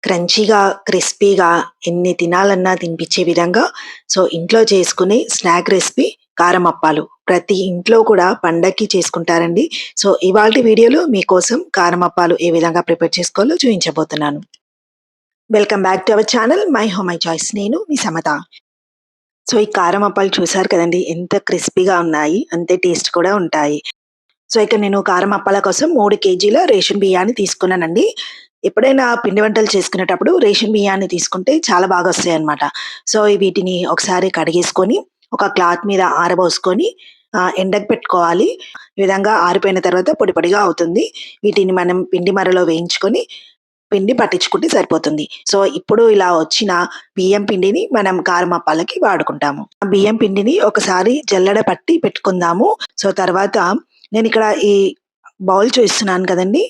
క్రంచీగా, క్రిస్పీగా ఎన్ని తినాలన్నా తినిపించే విధంగా ఇంట్లో చేసుకునే స్నాక్ రెసిపీ కారం అప్పాలు. ప్రతి ఇంట్లో కూడా పండక్కి చేసుకుంటారండి. ఇవాల్టి వీడియోలో మీకోసం కారం అప్పాలు ఏ విధంగా ప్రిపేర్ చేసుకోవాలో చూయించబోతున్నాను. Welcome back to our channel my home my choice. నేను మీ సమత. ఈ కారం అప్పాలు చూసారు కదండీ! ఎంత క్రిస్పీగా ఉన్నాయి. అంతే టేస్ట్ కూడా ఉంటాయి. ఇక్కడ నేను కారం అప్పాల కోసం 3 కేజీల రేషన్ బియ్యాన్ని తీసుకున్నానండి. ఎప్పుడైనా పిండి వంటలు చేసుకునేటప్పుడు రేషన్ బియ్యాన్ని తీసుకుంటే చాలా బాగా వస్తాయన్నమాట. వీటిని ఒకసారి కడిగేసుకొని, ఒక క్లాత్ మీద ఆరబోసుకొని ఎండకు పెట్టుకోవాలి. ఈ విధంగా ఆరిపోయిన తర్వాత పొడి పొడిగా అవుతుంది. వీటిని మనం పిండి మరలో వేయించుకొని పిండి పట్టించుకుంటే సరిపోతుంది. ఇప్పుడు ఇలా వచ్చిన బియ్యం పిండిని మనం కారం అప్పాలకి వాడుకుంటాము. ఆ బియ్యం పిండిని ఒకసారి జల్లెడ పట్టి పెట్టుకుందాము. తర్వాత నేనిక్కడ ఈ బౌల్ చూపిస్తున్నాను కదండీ!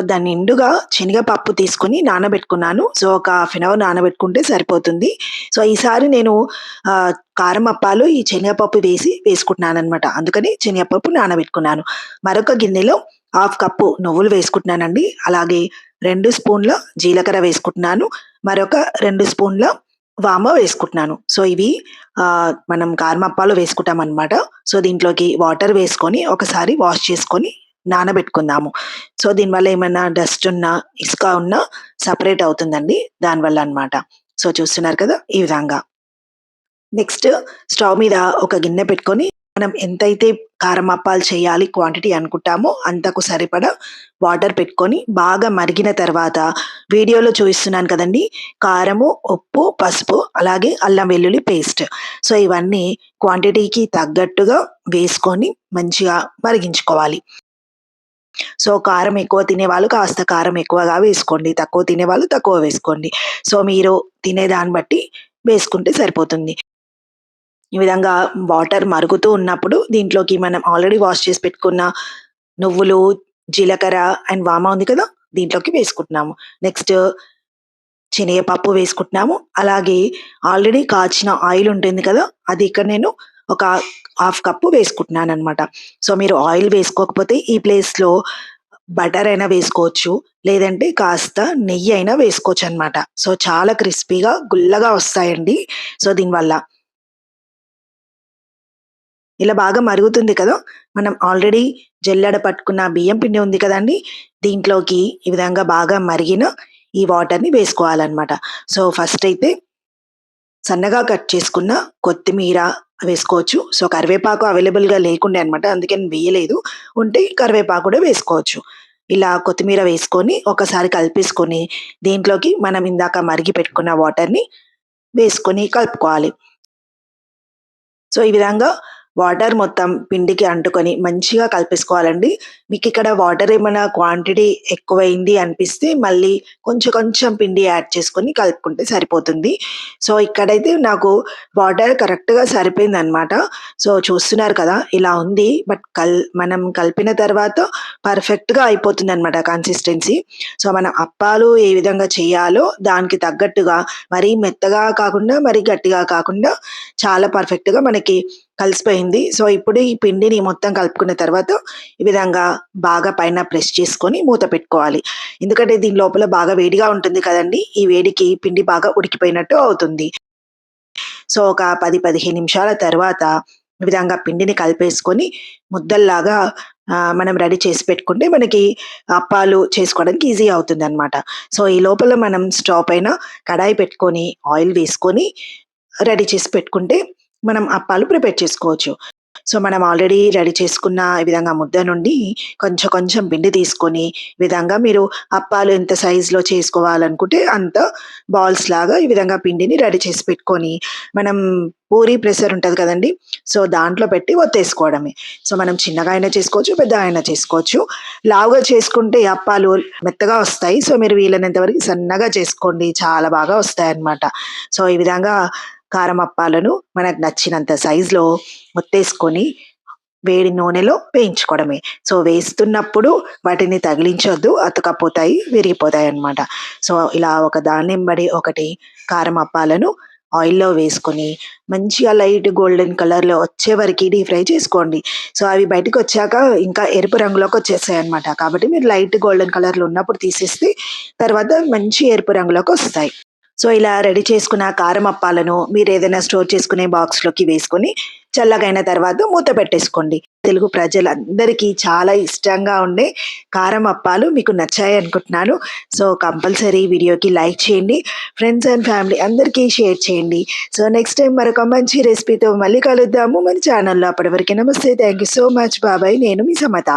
దాని నిండుగా శనగపప్పు తీసుకొని నానబెట్టుకున్నాను. ఒక హాఫ్ అన్ అవర్ నానబెట్టుకుంటే సరిపోతుంది. ఈసారి నేను కారం అప్పాలు ఈ శనగపప్పు వేసుకుంటున్నాననమాట. అందుకని శనగపప్పు నానబెట్టుకున్నాను. మరొక గిన్నెలో హాఫ్ కప్పు నువ్వులు వేసుకుంటున్నానండి. అలాగే 2 స్పూన్ల జీలకర్ర వేసుకుంటున్నాను. మరొక 2 స్పూన్ల వామ వేసుకుంటున్నాను. ఇవి మనం కారం అప్పాలో వేసుకుంటామనమాట. దీంట్లోకి వాటర్ వేసుకొని ఒకసారి వాష్ చేసుకొని నానబెట్టుకుందాము. దీనివల్ల ఏమైనా డస్ట్ ఉన్నా, ఇసుక ఉన్నా సెపరేట్ అవుతుందండి దానివల్ల అనమాట. చూస్తున్నారు కదా! ఈ విధంగా. నెక్స్ట్ స్టవ్ మీద ఒక గిన్నె పెట్టుకొని మనం ఎంతైతే కారం అప్పాలు చేయాలి క్వాంటిటీ అనుకుంటామో అంతకు సరిపడా వాటర్ పెట్టుకొని బాగా మరిగిన తర్వాత వీడియోలో చూపిస్తున్నాను కదండీ! కారము, ఉప్పు, పసుపు అలాగే అల్లం వెల్లుల్లి పేస్ట్. ఇవన్నీ క్వాంటిటీకి తగ్గట్టుగా వేసుకొని మంచిగా మరిగించుకోవాలి. కారం ఎక్కువ తినేవాళ్ళు కాస్త కారం ఎక్కువగా వేసుకోండి. తక్కువ తినేవాళ్ళు తక్కువ వేసుకోండి. మీరు తినే దాన్ని బట్టి వేసుకుంటే సరిపోతుంది. ఈ విధంగా వాటర్ మరుగుతూ ఉన్నప్పుడు దీంట్లోకి మనం ఆల్రెడీ వాష్ చేసి పెట్టుకున్న నువ్వులు, జీలకర్ర అండ్ వామ ఉంది కదా! దీంట్లోకి వేసుకుంటున్నాము. నెక్స్ట్ శనగపప్పు వేసుకుంటున్నాము. అలాగే ఆల్రెడీ కాచిన ఆయిల్ ఉంటుంది కదా! అది ఇక్కడ నేను ఒక హాఫ్ కప్పు వేసుకుంటున్నాననమాట. మీరు ఆయిల్ వేసుకోకపోతే ఈ ప్లేస్‌లో బటర్ అయినా వేసుకోవచ్చు. లేదంటే కాస్త నెయ్యి అయినా వేసుకోవచ్చనమాట. చాలా క్రిస్పీగా, గుల్లగా వస్తాయండి. దీనివల్ల. ఇలా బాగా మరుగుతుంది కదా! మనం ఆల్రెడీ జల్లెడ పట్టుకున్న బియ్యం పిండి ఉంది కదండీ! దీంట్లోకి ఈ విధంగా బాగా మరిగిన ఈ వాటర్‌ని వేసుకోవాలనమాట. ఫస్ట్ అయితే సన్నగా కట్ చేసుకున్న కొత్తిమీర వేసుకోవచ్చు. కరివేపాకు అవైలబుల్‌గా లేకుండే అనమాట. అందుకే నేను వేయలేదు. ఉంటే కరివేపాకు కూడా వేసుకోవచ్చు. ఇలా కొత్తిమీర వేసుకొని ఒకసారి కలిపేసుకొని దీంట్లోకి మనం ఇందాక మరిగి పెట్టుకున్న వాటర్‌ని వేసుకొని కలుపుకోవాలి. ఈ విధంగా వాటర్ మొత్తం పిండికి అంటుకొని మంచిగా కలిపేసుకోవాలండి. మీకిక్కడ వాటర్ ఏమైనా క్వాంటిటీ ఎక్కువైంది అనిపిస్తే మళ్ళీ కొంచెం కొంచెం పిండి యాడ్ చేసుకొని కలుపుకుంటే సరిపోతుంది. ఇక్కడైతే నాకు వాటర్ కరెక్ట్‌గా సరిపోయిందనమాట. చూస్తున్నారు కదా! ఇలా ఉంది. బట్ మనం కలిపిన తర్వాత పర్ఫెక్ట్‌గా అయిపోతుందనమాట కన్సిస్టెన్సీ. మనం అప్పాలు ఏ విధంగా చేయాలో దానికి తగ్గట్టుగా మరీ మెత్తగా కాకుండా, మరీ గట్టిగా కాకుండా చాలా పర్ఫెక్ట్‌గా మనకి కలిసిపోయింది. ఇప్పుడు ఈ పిండిని మొత్తం కలుపుకున్న తర్వాత ఈ విధంగా బాగా పైన ప్రెస్ చేసుకొని మూత పెట్టుకోవాలి. ఎందుకంటే దీని లోపల బాగా వేడిగా ఉంటుంది కదండీ! ఈ వేడికి పిండి బాగా ఉడికిపోయినట్టు అవుతుంది. ఒక 10, 15 నిమిషాల తర్వాత ఈ విధంగా పిండిని కలిపేసుకొని ముద్దల్లాగా మనం రెడీ చేసి పెట్టుకుంటే మనకి అప్పాలు చేసుకోవడానికి ఈజీ అవుతుందనమాట. ఈ లోపల మనం స్టవ్ పైన కడాయి పెట్టుకొని ఆయిల్ వేసుకొని రెడీ చేసి పెట్టుకుంటే మనం అప్పాలు ప్రిపేర్ చేసుకోవచ్చు. మనం ఆల్రెడీ రెడీ చేసుకున్న ఈ విధంగా ముద్ద నుండి కొంచెం కొంచెం పిండి తీసుకొని ఈ విధంగా మీరు అప్పాలు ఎంత సైజులో చేసుకోవాలనుకుంటే అంత బాల్స్ లాగా ఈ విధంగా పిండిని రెడీ చేసి పెట్టుకొని మనం పూరి ప్రెషర్ ఉంటది కదండీ! దాంట్లో పెట్టి ఒత్తేసుకోవడమే. మనం చిన్నగా అయినా చేసుకోవచ్చు, పెద్దగా అయినా చేసుకోవచ్చు. లావుగా చేసుకుంటే అప్పాలు మెత్తగా వస్తాయి. మీరు వీలైనంత వరకు సన్నగా చేసుకోండి. చాలా బాగా వస్తాయన్నమాట. ఈ విధంగా కారం అప్పాలను మనకు నచ్చినంత సైజులో ఒత్తేసుకొని వేడి నూనెలో వేయించుకోవడమే. వేస్తున్నప్పుడు వాటిని తగిలించొద్దు. అతుక్కపోతాయి, విరిగిపోతాయన్నమాట. ఇలా ఒక దాన్నెంబడి ఒకటి కారం అప్పాలను ఆయిల్‌లో వేసుకొని మంచిగా లైట్ గోల్డెన్ కలర్‌లో వచ్చే వరకి డీప్ ఫ్రై చేసుకోండి. సో, అవి బయటికొచ్చాక ఇంకా ఎరుపు రంగులోకొచ్చేసాయన్నమాట. కాబట్టి మీరు లైట్ గోల్డెన్ కలర్‌లో ఉన్నప్పుడు తీసేస్తే తర్వాత మంచి ఎరుపు రంగులోకొస్తాయి. సో, ఇలా రెడీ చేసుకున్న కారం అప్పాలను మీరేదైనా స్టోర్ చేసుకునే బాక్స్‌లోకి వేసుకొని చల్లగైన తర్వాత మూత పెట్టేసుకోండి. తెలుగు ప్రజలందరికీ చాలా ఇష్టంగా ఉండే కారం అప్పాలు మీకు నచ్చాయనుకుంటున్నాను. సో, కంపల్సరీ వీడియోకి లైక్ చేయండి. ఫ్రెండ్స్ అండ్ ఫ్యామిలీ అందరికీ షేర్ చేయండి. సో, నెక్స్ట్ టైమ్ మరొక మంచి రెసిపీతో మళ్ళీ కలుద్దాము మన ఛానల్‌లో. అప్పటి వరకు నమస్తే. Thank you so much. బాబాయ్. నేను మీ సమత.